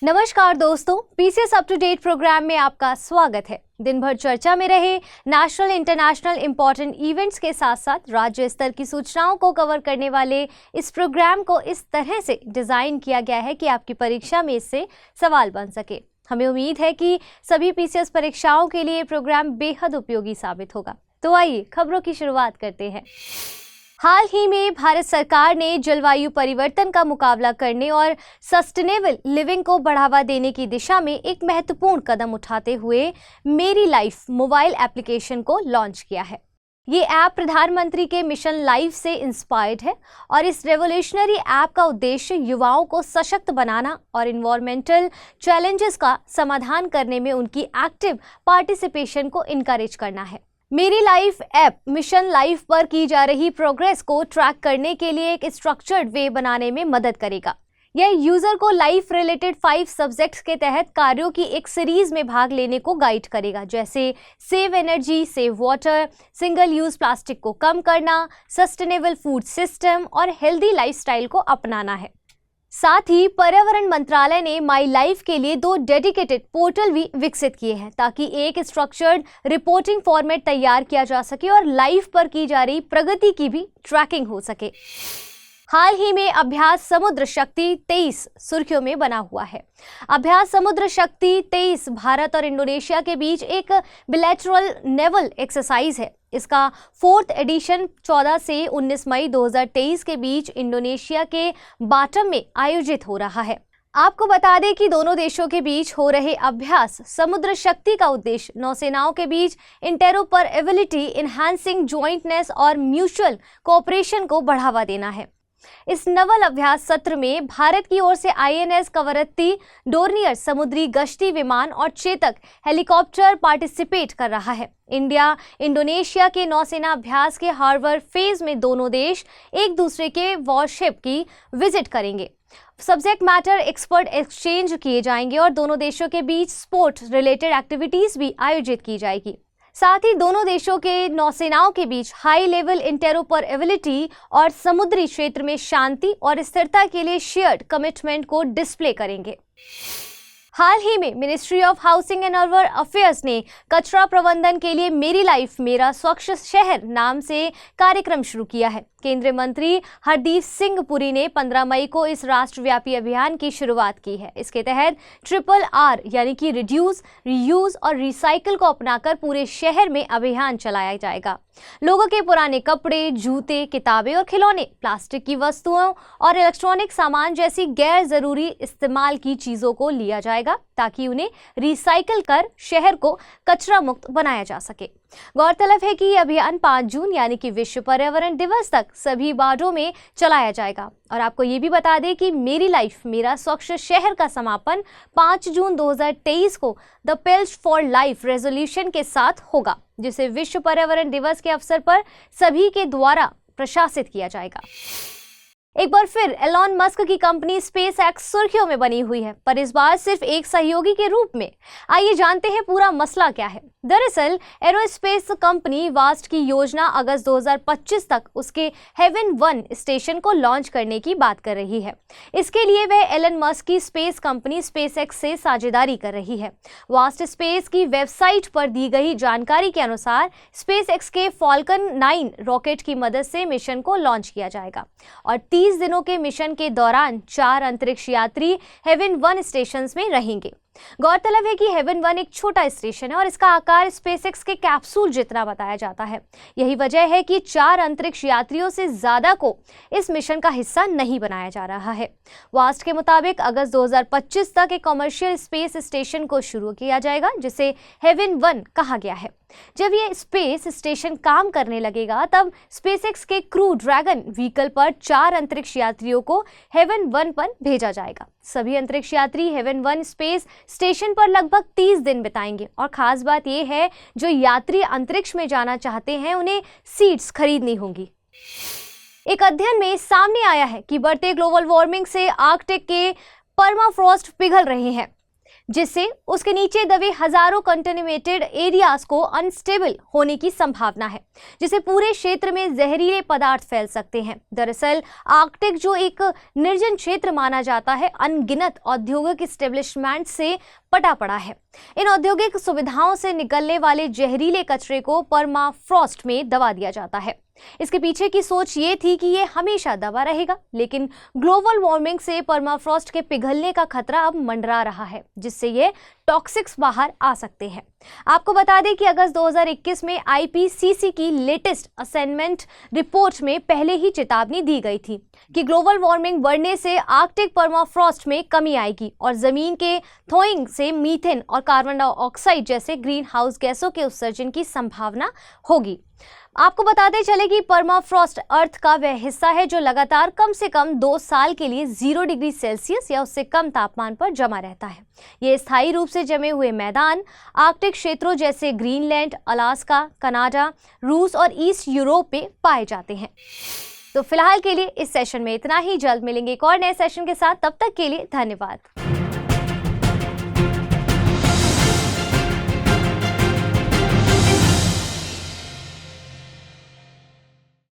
नमस्कार दोस्तों, PCS up to date programme में आपका स्वागत है। दिन भर चर्चा में रहे नेशनल इंटरनेशनल इंपॉर्टेंट इवेंट्स के साथ साथ राज्य स्तर की सूचनाओं को कवर करने वाले इस प्रोग्राम को इस तरह से डिजाइन किया गया है कि आपकी परीक्षा में इससे सवाल बन सके। हमें उम्मीद है कि सभी पीसीएस परीक्षाओं के लिए प्रोग्राम बेहद उपयोगी साबित होगा। तो आइए खबरों की शुरुआत करते हैं। हाल ही में भारत सरकार ने जलवायु परिवर्तन का मुकाबला करने और सस्टेनेबल लिविंग को बढ़ावा देने की दिशा में एक महत्वपूर्ण कदम उठाते हुए मेरी लाइफ मोबाइल एप्लीकेशन को लॉन्च किया है। ये ऐप प्रधानमंत्री के मिशन लाइफ से इंस्पायर्ड है और इस रेवोल्यूशनरी ऐप का उद्देश्य युवाओं को सशक्त बनाना और इन्वायरमेंटल चैलेंजेस का समाधान करने में उनकी एक्टिव पार्टिसिपेशन को इनकरेज करना है। मेरी लाइफ ऐप मिशन लाइफ पर की जा रही प्रोग्रेस को ट्रैक करने के लिए एक स्ट्रक्चर्ड वे बनाने में मदद करेगा। यह यूजर को लाइफ रिलेटेड 5 सब्जेक्ट्स के तहत कार्यों की एक सीरीज में भाग लेने को गाइड करेगा, जैसे save energy, save water, single use plastic को कम करना, सस्टेनेबल फूड सिस्टम और हेल्दी लाइफस्टाइल को अपनाना है। साथ ही पर्यावरण मंत्रालय ने माई लाइफ के लिए 2 डेडिकेटेड पोर्टल भी विकसित किए हैं ताकि एक स्ट्रक्चर्ड रिपोर्टिंग फॉर्मेट तैयार किया जा सके और लाइफ पर की जा रही प्रगति की भी ट्रैकिंग हो सके। हाल ही में अभ्यास समुद्र शक्ति 23 सुर्खियों में बना हुआ है। अभ्यास समुद्र शक्ति 23 भारत और इंडोनेशिया के बीच एक बिलैटरल नेवल एक्सरसाइज है। इसका 4th एडिशन 14 से 19 मई 2023 के बीच इंडोनेशिया के बाटम में आयोजित हो रहा है। आपको बता दें कि दोनों देशों के बीच हो रहे अभ्यास समुद्र शक्ति का उद्देश्य नौसेनाओं के बीच इंटेरोपरेबिलिटी, इनहैंसिंग जॉइंटनेस और म्यूचुअल कोऑपरेशन को बढ़ावा देना है। इस नवल अभ्यास सत्र में भारत की ओर से आईएनएस कवरत्ती, डोर्नियर समुद्री गश्ती विमान और चेतक हेलीकॉप्टर पार्टिसिपेट कर रहा है। इंडिया इंडोनेशिया के नौसेना अभ्यास के हार्बर फेज में दोनों देश एक दूसरे के वॉरशिप की विजिट करेंगे। सब्जेक्ट मैटर एक्सपर्ट एक्सचेंज किए जाएंगे और दोनों देशों के बीच स्पोर्ट रिलेटेड एक्टिविटीज भी आयोजित की जाएगी। साथ ही दोनों देशों के नौसेनाओं के बीच हाई लेवल इंटेरोपरेबिलिटी और समुद्री क्षेत्र में शांति और स्थिरता के लिए शेयर्ड कमिटमेंट को डिस्प्ले करेंगे। हाल ही में ministry of housing and urban affairs ने कचरा प्रबंधन के लिए मेरी लाइफ मेरा स्वच्छ शहर नाम से कार्यक्रम शुरू किया है। केंद्रीय मंत्री हरदीप सिंह पुरी ने 15 मई को इस राष्ट्रव्यापी अभियान की शुरुआत की है। इसके तहत RRR यानी कि रिड्यूस, रीयूज और रिसाइकिल को अपनाकर पूरे शहर में अभियान चलाया जाएगा। लोगों के पुराने कपड़े, जूते, किताबें और खिलौने, प्लास्टिक की वस्तुओं और इलेक्ट्रॉनिक सामान जैसी गैर जरूरी इस्तेमाल की चीजों को लिया जाएगा ताकि उन्हें रिसाइकिल कर शहर को कचरा मुक्त बनाया जा सके। गौरतलब है कि यह अभियान 5 जून यानी कि विश्व पर्यावरण दिवस तक सभी वार्डों में चलाया जाएगा। और आपको ये भी बता दें कि मेरी लाइफ मेरा स्वच्छ शहर का समापन 5 जून 2023 को the pales for life resolution के साथ होगा, जिसे विश्व पर्यावरण दिवस के अवसर पर सभी के द्वारा प्रशासित किया जाएगा। एक बार फिर एलॉन मस्क की कंपनी स्पेस एक्स सुर्खियों में बनी हुई है, पर इस बार सिर्फ एक सहयोगी के रूप में। आइए जानते हैं पूरा मसला क्या है। दरअसल एरोस्पेस कंपनी वास्ट की योजना अगस्त 2025 तक उसके हेवन 1 स्टेशन को लॉन्च करने की बात कर रही है। इसके लिए वह एलन मस्क की स्पेस कंपनी स्पेस एक्स से साझेदारी कर रही है। वास्ट स्पेस की वेबसाइट पर दी गई जानकारी के अनुसार स्पेस एक्स के फॉल्कन 9 रॉकेट की मदद से मिशन को लॉन्च किया जाएगा और 30 दिनों के मिशन के दौरान 4 अंतरिक्ष यात्री हेवन 1 स्टेशन में रहेंगे। गौरतलब है कि हेवन 1 एक छोटा स्टेशन है और इसका आकार स्पेसएक्स के कैप्सूल जितना बताया जाता है। यही वजह है कि 4 अंतरिक्ष यात्रियों से ज्यादा को इस मिशन का हिस्सा नहीं बनाया जा रहा है। वास्ट के मुताबिक अगस्त 2025 तक एक कमर्शियल स्पेस स्टेशन को शुरू किया जाएगा, जिसे हेवन 1 कहा गया है। जब यह स्पेस स्टेशन काम करने लगेगा तब स्पेसएक्स के क्रू ड्रैगन व्हीकल पर 4 अंतरिक्ष यात्रियों को हेवन 1 पर भेजा जाएगा। सभी अंतरिक्ष यात्री हेवन 1 स्पेस स्टेशन पर लगभग 30 दिन बिताएंगे और खास बात यह है, जो यात्री अंतरिक्ष में जाना चाहते हैं उन्हें सीट्स खरीदनी होंगी। एक अध्ययन में सामने आया है कि बढ़ते ग्लोबल वार्मिंग से आर्कटिक के परमाफ्रॉस्ट पिघल रहे हैं। जिससे उसके नीचे दबे हजारों कंटेमिनेटेड एरियाज को अनस्टेबल होने की संभावना है, जिससे पूरे क्षेत्र में जहरीले पदार्थ फैल सकते हैं। दरअसल आर्कटिक जो एक निर्जन क्षेत्र माना जाता है, अनगिनत औद्योगिक एस्टेब्लिशमेंट से पटा पड़ा है। इन औद्योगिक सुविधाओं से निकलने वाले जहरीले कचरे को परमाफ्रॉस्ट में दबा दिया जाता है। इसके पीछे की सोच ये थी कि ये हमेशा दबा रहेगा, लेकिन ग्लोबल वार्मिंग से परमाफ्रॉस्ट के पिघलने का खतरा अब मंडरा रहा है, जिससे ये टॉक्सिक्स बाहर आ सकते हैं। आपको बता दें कि अगस्त 2021 में आईपीसीसी की लेटेस्ट असेसमेंट रिपोर्ट में पहले ही चेतावनी दी गई थी कि ग्लोबल वार्मिंग बढ़ने से आर्कटिक परमाफ्रॉस्ट में कमी आएगी और जमीन के थॉइंग से मीथेन और कार्बन डाइऑक्साइड जैसे ग्रीन हाउस गैसों के उत्सर्जन की संभावना होगी। आपको बताते चले कि परमाफ्रॉस्ट अर्थ का वह हिस्सा है जो लगातार कम से कम 2 साल के लिए 0 डिग्री सेल्सियस या उससे कम तापमान पर जमा रहता है। ये स्थायी रूप से जमे हुए मैदान आर्कटिक क्षेत्रों जैसे ग्रीनलैंड, अलास्का, कनाडा, रूस और ईस्ट यूरोप में पाए जाते हैं। तो फिलहाल के लिए इस सेशन में इतना ही। जल्द मिलेंगे एक और नए सेशन के साथ, तब तक के लिए धन्यवाद।